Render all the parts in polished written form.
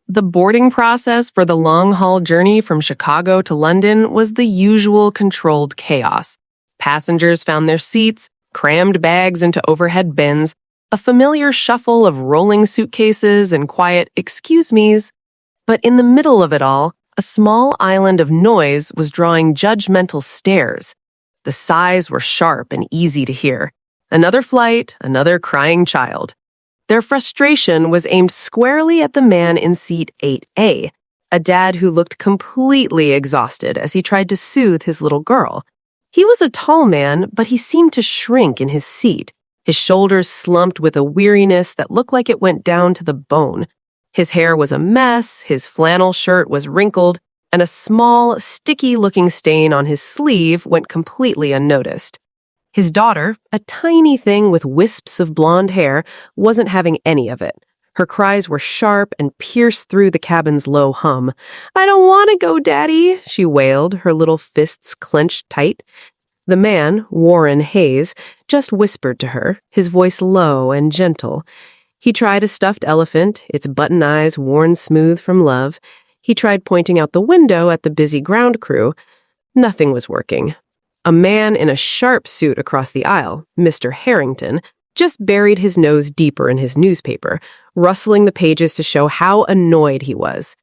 The boarding process for the long-haul journey from Chicago to London was the usual controlled chaos. Passengers found their seats, crammed bags into overhead bins, a familiar shuffle of rolling suitcases and quiet "excuse me's." But in the middle of it all, a small island of noise was drawing judgmental stares. The sighs were sharp and easy to hear. Another flight, another crying child. Their frustration was aimed squarely at the man in seat 8A, a dad who looked completely exhausted as he tried to soothe his little girl. He was a tall man, but he seemed to shrink in his seat, his shoulders slumped with a weariness that looked like it went down to the bone. His hair was a mess, his flannel shirt was wrinkled, and a small, sticky-looking stain on his sleeve went completely unnoticed. His daughter, a tiny thing with wisps of blonde hair, wasn't having any of it. Her cries were sharp and pierced through the cabin's low hum. "I don't want to go, Daddy," she wailed, her little fists clenched tight. The man, Warren Hayes, just whispered to her, his voice low and gentle. He tried a stuffed elephant, its button eyes worn smooth from love. He tried pointing out the window at the busy ground crew. Nothing was working. A man in a sharp suit across the aisle, Mr. Harrington, just buried his nose deeper in his newspaper, rustling the pages to show how annoyed he was.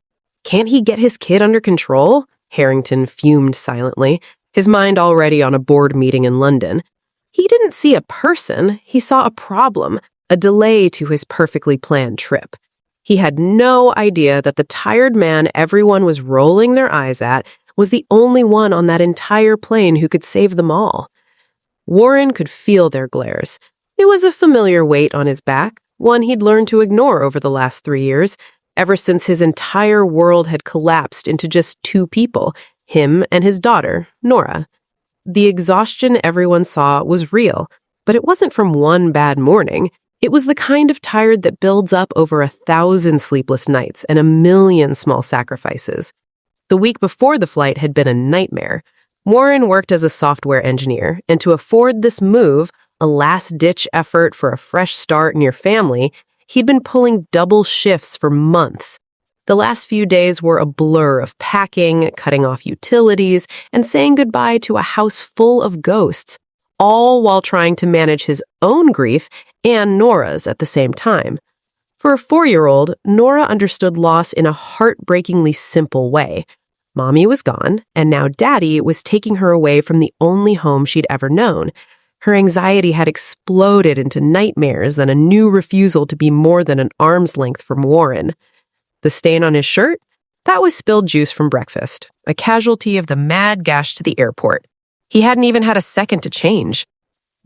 "Can't he get his kid under control?" Harrington fumed silently, his mind already on a board meeting in London. He didn't see a person, he saw a problem, a delay to his perfectly planned trip. He had no idea that the tired man everyone was rolling their eyes at was the only one on that entire plane who could save them all. Warren could feel their glares. It was a familiar weight on his back, one he'd learned to ignore over the last 3 years, ever since his entire world had collapsed into just two people, him and his daughter, Nora. The exhaustion everyone saw was real, but it wasn't from one bad morning. It was the kind of tired that builds up over 1,000 sleepless nights and a million small sacrifices. The week before the flight had been a nightmare. Warren worked as a software engineer, and to afford this move, a last-ditch effort for a fresh start near family, he'd been pulling double shifts for months. The last few days were a blur of packing, cutting off utilities, and saying goodbye to a house full of ghosts, all while trying to manage his own grief and Nora's at the same time. For a 4-year-old, Nora understood loss in a heartbreakingly simple way. Mommy was gone, and now Daddy was taking her away from the only home she'd ever known. Her anxiety had exploded into nightmares and a new refusal to be more than an arm's length from Warren. The stain on his shirt? That was spilled juice from breakfast, a casualty of the mad gash to the airport. He hadn't even had a second to change.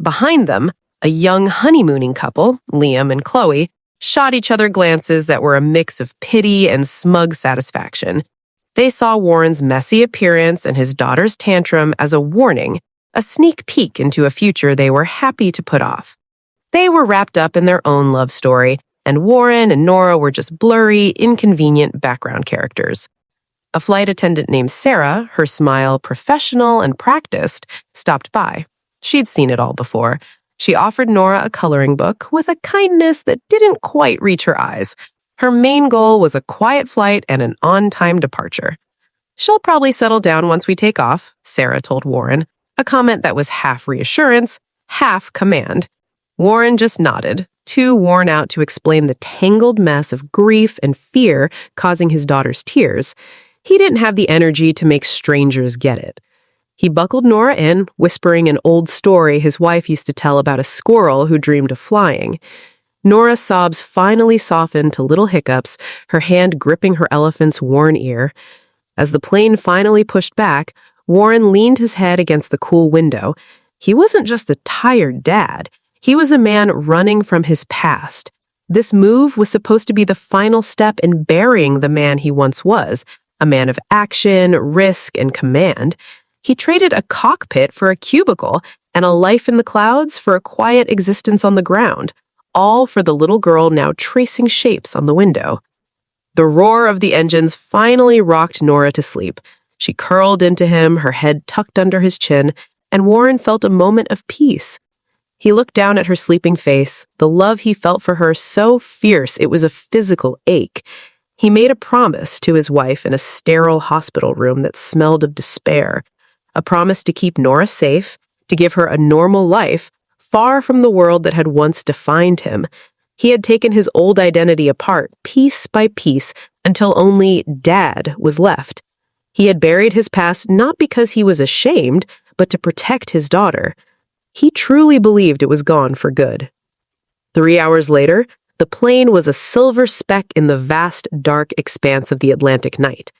Behind them, a young honeymooning couple, Liam and Chloe, shot each other glances that were a mix of pity and smug satisfaction. They saw Warren's messy appearance and his daughter's tantrum as a warning, a sneak peek into a future they were happy to put off. They were wrapped up in their own love story, and Warren and Nora were just blurry, inconvenient background characters. A flight attendant named Sarah, her smile professional and practiced, stopped by. She'd seen it all before. She offered Nora a coloring book with a kindness that didn't quite reach her eyes. Her main goal was a quiet flight and an on-time departure. "She'll probably settle down once we take off," Sarah told Warren, a comment that was half reassurance, half command. Warren just nodded, too worn out to explain the tangled mess of grief and fear causing his daughter's tears. He didn't have the energy to make strangers get it. He buckled Nora in, whispering an old story his wife used to tell about a squirrel who dreamed of flying. Nora's sobs finally softened to little hiccups, her hand gripping her elephant's worn ear. As the plane finally pushed back, Warren leaned his head against the cool window. He wasn't just a tired dad. He was a man running from his past. This move was supposed to be the final step in burying the man he once was, a man of action, risk, and command. He traded a cockpit for a cubicle and a life in the clouds for a quiet existence on the ground, all for the little girl now tracing shapes on the window. The roar of the engines finally rocked Nora to sleep. She curled into him, her head tucked under his chin, and Warren felt a moment of peace. He looked down at her sleeping face, the love he felt for her so fierce it was a physical ache. He made a promise to his wife in a sterile hospital room that smelled of despair, a promise to keep Nora safe, to give her a normal life, far from the world that had once defined him. He had taken his old identity apart, piece by piece, until only Dad was left. He had buried his past not because he was ashamed, but to protect his daughter. He truly believed it was gone for good. 3 hours later, the plane was a silver speck in the vast, dark expanse of the Atlantic night.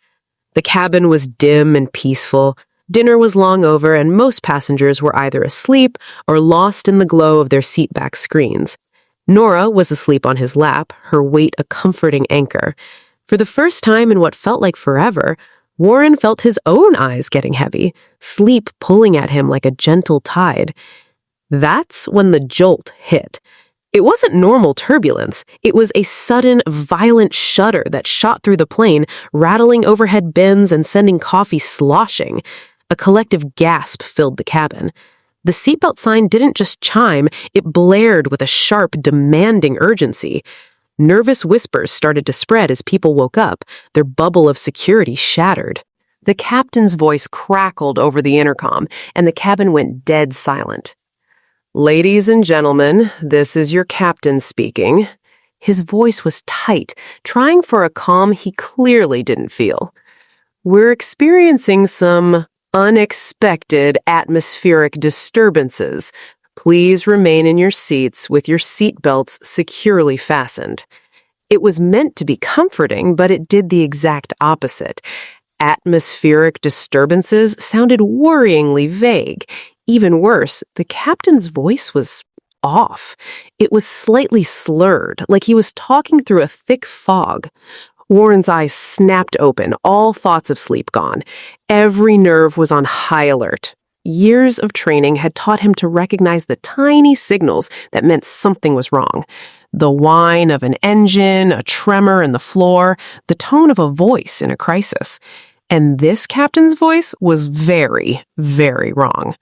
The cabin was dim and peaceful. Dinner was long over, and most passengers were either asleep or lost in the glow of their seatback screens. Nora was asleep on his lap, her weight a comforting anchor. For the first time in what felt like forever, Warren felt his own eyes getting heavy, sleep pulling at him like a gentle tide. That's when the jolt hit. It wasn't normal turbulence. It was a sudden, violent shudder that shot through the plane, rattling overhead bins and sending coffee sloshing. A collective gasp filled the cabin. The seatbelt sign didn't just chime, it blared with a sharp, demanding urgency. Nervous whispers started to spread as people woke up, their bubble of security shattered. The captain's voice crackled over the intercom, and the cabin went dead silent. "Ladies and gentlemen, this is your captain speaking." His voice was tight, trying for a calm he clearly didn't feel. "We're experiencing some unexpected atmospheric disturbances. Please remain in your seats with your seatbelts securely fastened." It was meant to be comforting, but it did the exact opposite. Atmospheric disturbances sounded worryingly vague. Even worse, the captain's voice was off. It was slightly slurred, like he was talking through a thick fog. Warren's eyes snapped open, all thoughts of sleep gone. Every nerve was on high alert. Years of training had taught him to recognize the tiny signals that meant something was wrong. The whine of an engine, a tremor in the floor, the tone of a voice in a crisis. And this captain's voice was very, very wrong.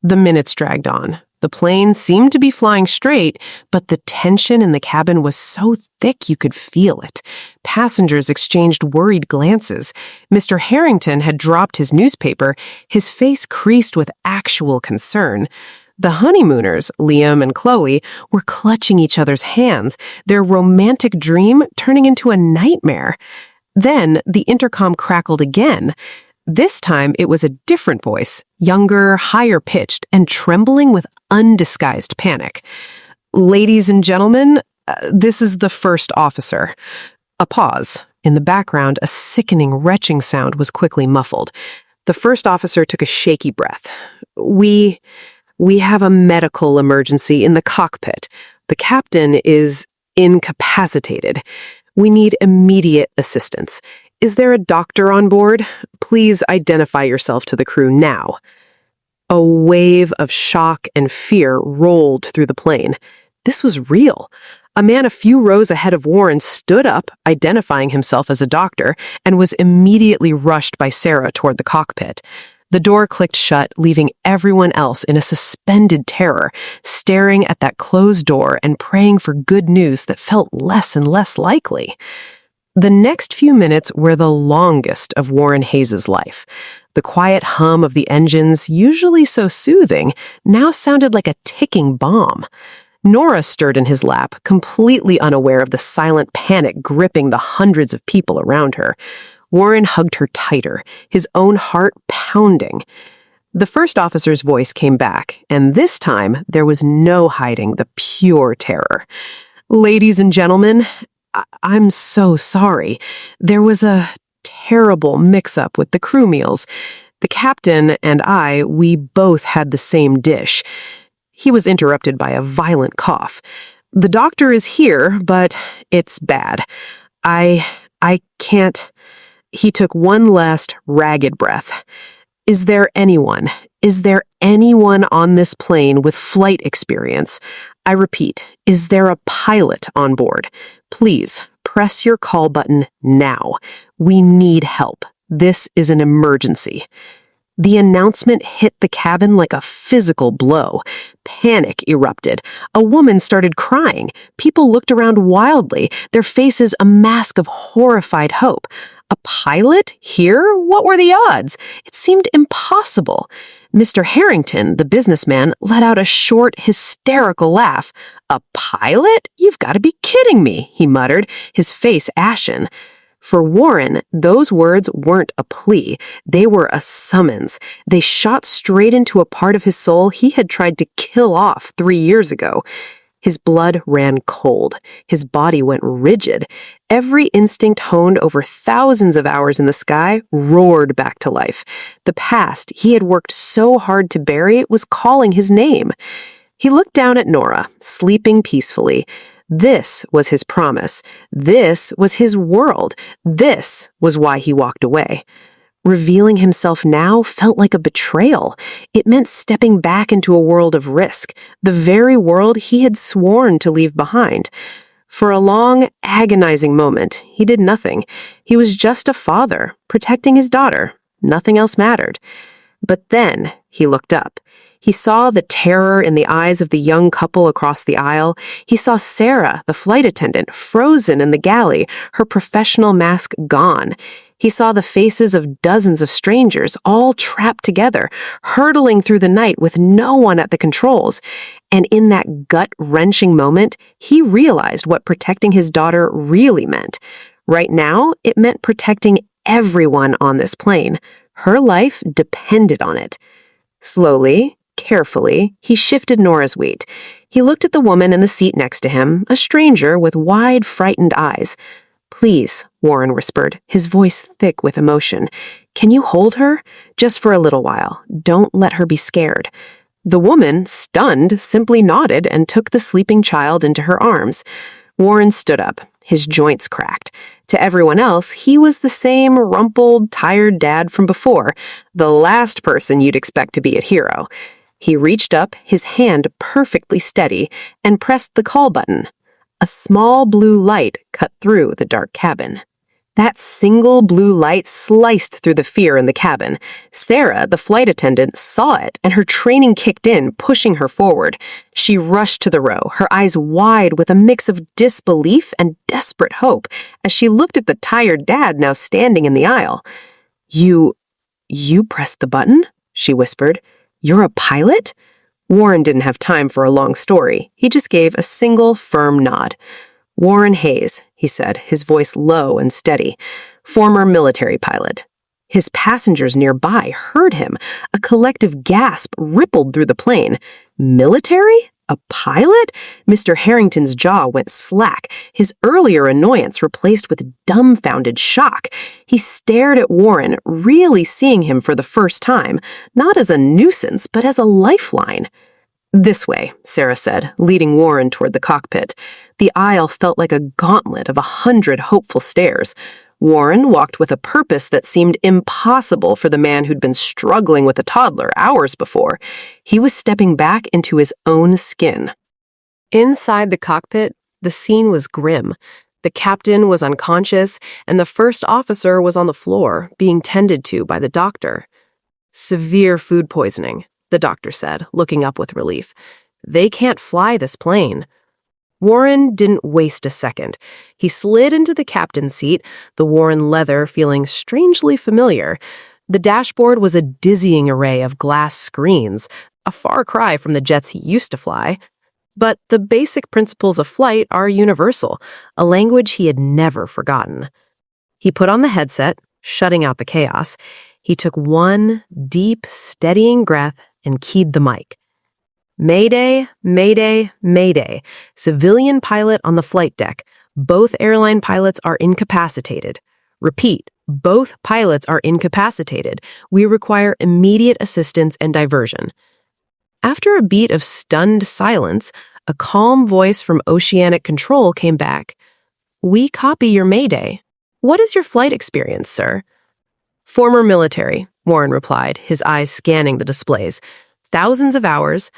The minutes dragged on. The plane seemed to be flying straight, but the tension in the cabin was so thick you could feel it. Passengers exchanged worried glances. Mr. Harrington had dropped his newspaper, his face creased with actual concern. The honeymooners, Liam and Chloe, were clutching each other's hands, their romantic dream turning into a nightmare. Then the intercom crackled again. This time it was a different voice, younger, higher-pitched, and trembling with undisguised panic. "Ladies and gentlemen, this is the first officer." A pause. In the background, a sickening, retching sound was quickly muffled. The first officer took a shaky breath. We have a medical emergency in the cockpit. The captain is incapacitated. We need immediate assistance. Is there a doctor on board? Please identify yourself to the crew now." A wave of shock and fear rolled through the plane. This was real. A man a few rows ahead of Warren stood up, identifying himself as a doctor, and was immediately rushed by Sarah toward the cockpit. The door clicked shut, leaving everyone else in a suspended terror, staring at that closed door and praying for good news that felt less and less likely. The next few minutes were the longest of Warren Hayes' life. The quiet hum of the engines, usually so soothing, now sounded like a ticking bomb. Nora stirred in his lap, completely unaware of the silent panic gripping the hundreds of people around her. Warren hugged her tighter, his own heart pounding. The first officer's voice came back, and this time there was no hiding the pure terror. "Ladies and gentlemen, I'm so sorry. There was a terrible mix-up with the crew meals. The captain and we both had the same dish." He was interrupted by a violent cough. "The doctor is here, but it's bad. I can't." He took one last ragged breath. Is there anyone on this plane with flight experience? I repeat, is there a pilot on board? Please, press your call button now. We need help. This is an emergency." The announcement hit the cabin like a physical blow. Panic erupted. A woman started crying. People looked around wildly, their faces a mask of horrified hope. A pilot? Here? What were the odds? It seemed impossible. Mr. Harrington, the businessman, let out a short, hysterical laugh. A pilot? You've got to be kidding me, he muttered, his face ashen. For Warren, those words weren't a plea. They were a summons. They shot straight into a part of his soul he had tried to kill off 3 years ago. His blood ran cold. His body went rigid. Every instinct honed over thousands of hours in the sky roared back to life. The past he had worked so hard to bury was calling his name. He looked down at Nora, sleeping peacefully. This was his promise. This was his world. This was why he walked away. Revealing himself now felt like a betrayal. It meant stepping back into a world of risk, the very world he had sworn to leave behind. For a long, agonizing moment, he did nothing. He was just a father, protecting his daughter. Nothing else mattered. But then he looked up. He saw the terror in the eyes of the young couple across the aisle. He saw Sarah, the flight attendant, frozen in the galley, her professional mask gone. He saw the faces of dozens of strangers, all trapped together, hurtling through the night with no one at the controls. And in that gut-wrenching moment, he realized what protecting his daughter really meant. Right now, it meant protecting everyone on this plane. Her life depended on it. Slowly, carefully, he shifted Nora's weight. He looked at the woman in the seat next to him, a stranger with wide, frightened eyes. "Please," Warren whispered, his voice thick with emotion. "Can you hold her? Just for a little while. Don't let her be scared." The woman, stunned, simply nodded and took the sleeping child into her arms. Warren stood up, his joints cracked. To everyone else, he was the same rumpled, tired dad from before, the last person you'd expect to be a hero. He reached up, his hand perfectly steady, and pressed the call button. A small blue light cut through the dark cabin. That single blue light sliced through the fear in the cabin. Sarah, the flight attendant, saw it, and her training kicked in, pushing her forward. She rushed to the row, her eyes wide with a mix of disbelief and desperate hope, as she looked at the tired dad now standing in the aisle. You pressed the button?" she whispered. "You're a pilot?" Warren didn't have time for a long story. He just gave a single, firm nod. "Warren Hayes," he said, his voice low and steady. "Former military pilot." His passengers nearby heard him. A collective gasp rippled through the plane. Military? A pilot? Mr. Harrington's jaw went slack, his earlier annoyance replaced with dumbfounded shock. He stared at Warren, really seeing him for the first time, not as a nuisance, but as a lifeline. "This way," Sarah said, leading Warren toward the cockpit. The aisle felt like a gauntlet of 100 hopeful stares. Warren walked with a purpose that seemed impossible for the man who'd been struggling with a toddler hours before. He was stepping back into his own skin. Inside the cockpit, the scene was grim. The captain was unconscious, and the first officer was on the floor, being tended to by the doctor. "Severe food poisoning," the doctor said, looking up with relief. "They can't fly this plane." Warren didn't waste a second. He slid into the captain's seat, the Warren leather feeling strangely familiar. The dashboard was a dizzying array of glass screens, a far cry from the jets he used to fly. But the basic principles of flight are universal, a language he had never forgotten. He put on the headset, shutting out the chaos. He took one deep, steadying breath and keyed the mic. "Mayday, mayday, mayday. Civilian pilot on the flight deck. Both airline pilots are incapacitated. Repeat, both pilots are incapacitated. We require immediate assistance and diversion." After a beat of stunned silence, a calm voice from Oceanic Control came back. "We copy your mayday. What is your flight experience, sir?" "Former military," Warren replied, his eyes scanning the displays. "Thousands of hours.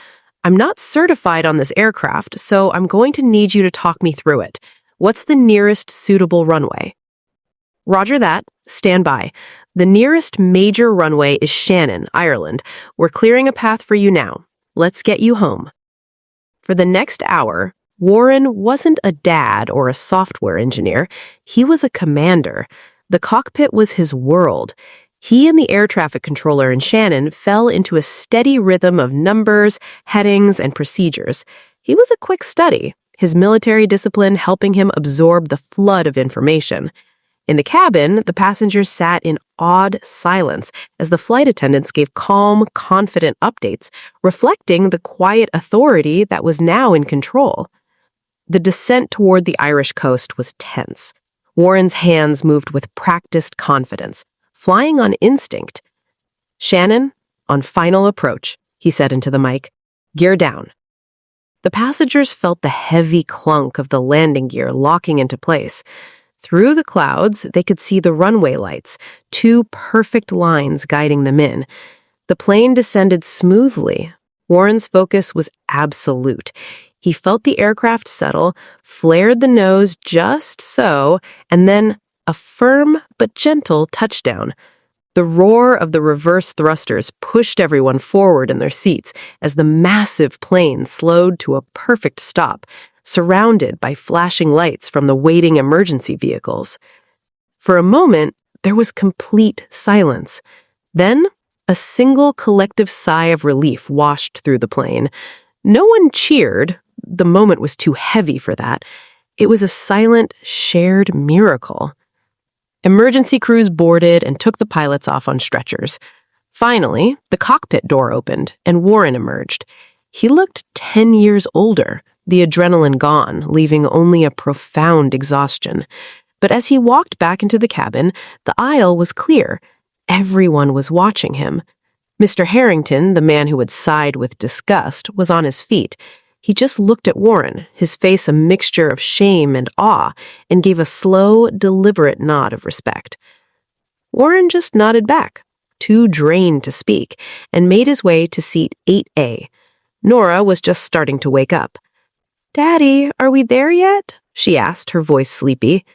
I'm not certified on this aircraft, so I'm going to need you to talk me through it. What's the nearest suitable runway?" Roger that. Stand by. The nearest major runway is Shannon, Ireland. We're clearing a path for you now. Let's get you home. For the next hour, Warren wasn't a dad or a software engineer. He was a commander. The cockpit was his world. He and the air traffic controller in Shannon fell into a steady rhythm of numbers, headings, and procedures. He was a quick study, his military discipline helping him absorb the flood of information. In the cabin, the passengers sat in awed silence as the flight attendants gave calm, confident updates, reflecting the quiet authority that was now in control. The descent toward the Irish coast was tense. Warren's hands moved with practiced confidence, flying on instinct. "Shannon, on final approach," he said into the mic. "Gear down." The passengers felt the heavy clunk of the landing gear locking into place. Through the clouds, they could see the runway lights, two perfect lines guiding them in. The plane descended smoothly. Warren's focus was absolute. He felt the aircraft settle, flared the nose just so, and then a firm but gentle touchdown. The roar of the reverse thrusters pushed everyone forward in their seats as the massive plane slowed to a perfect stop, surrounded by flashing lights from the waiting emergency vehicles. For a moment, there was complete silence. Then, a single collective sigh of relief washed through the plane. No one cheered. The moment was too heavy for that. It was a silent, shared miracle. Emergency crews boarded and took the pilots off on stretchers. Finally, the cockpit door opened and Warren emerged. He looked 10 years older, the adrenaline gone, leaving only a profound exhaustion. But as he walked back into the cabin, the aisle was clear. Everyone was watching him. Mr. Harrington, the man who had sighed with disgust, was on his feet. He just looked at Warren, his face a mixture of shame and awe, and gave a slow, deliberate nod of respect. Warren just nodded back, too drained to speak, and made his way to seat 8A. Nora was just starting to wake up. "Daddy, are we there yet?" she asked, her voice sleepy.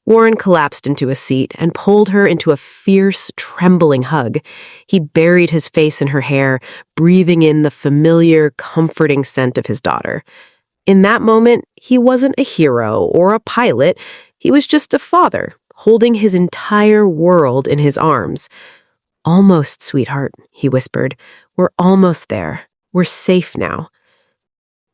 Warren collapsed into a seat and pulled her into a fierce, trembling hug. He buried his face in her hair, breathing in the familiar, comforting scent of his daughter. In that moment, he wasn't a hero or a pilot. He was just a father, holding his entire world in his arms. "Almost, sweetheart," he whispered. "We're almost there. We're safe now."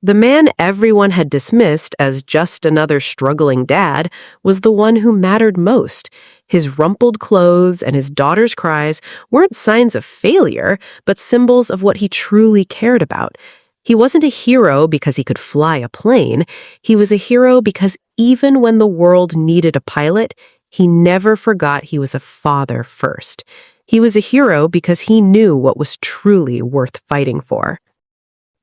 The man everyone had dismissed as just another struggling dad was the one who mattered most. His rumpled clothes and his daughter's cries weren't signs of failure, but symbols of what he truly cared about. He wasn't a hero because he could fly a plane. He was a hero because even when the world needed a pilot, he never forgot he was a father first. He was a hero because he knew what was truly worth fighting for.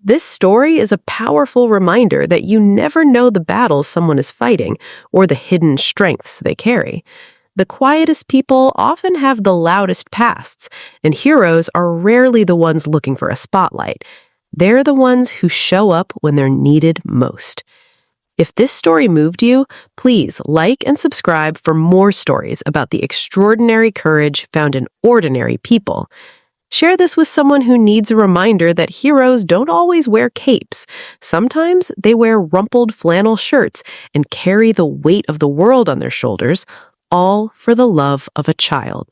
This story is a powerful reminder that you never know the battles someone is fighting or the hidden strengths they carry. The quietest people often have the loudest pasts, and heroes are rarely the ones looking for a spotlight. They're the ones who show up when they're needed most. If this story moved you, please like and subscribe for more stories about the extraordinary courage found in ordinary people. Share this with someone who needs a reminder that heroes don't always wear capes. Sometimes they wear rumpled flannel shirts and carry the weight of the world on their shoulders, all for the love of a child.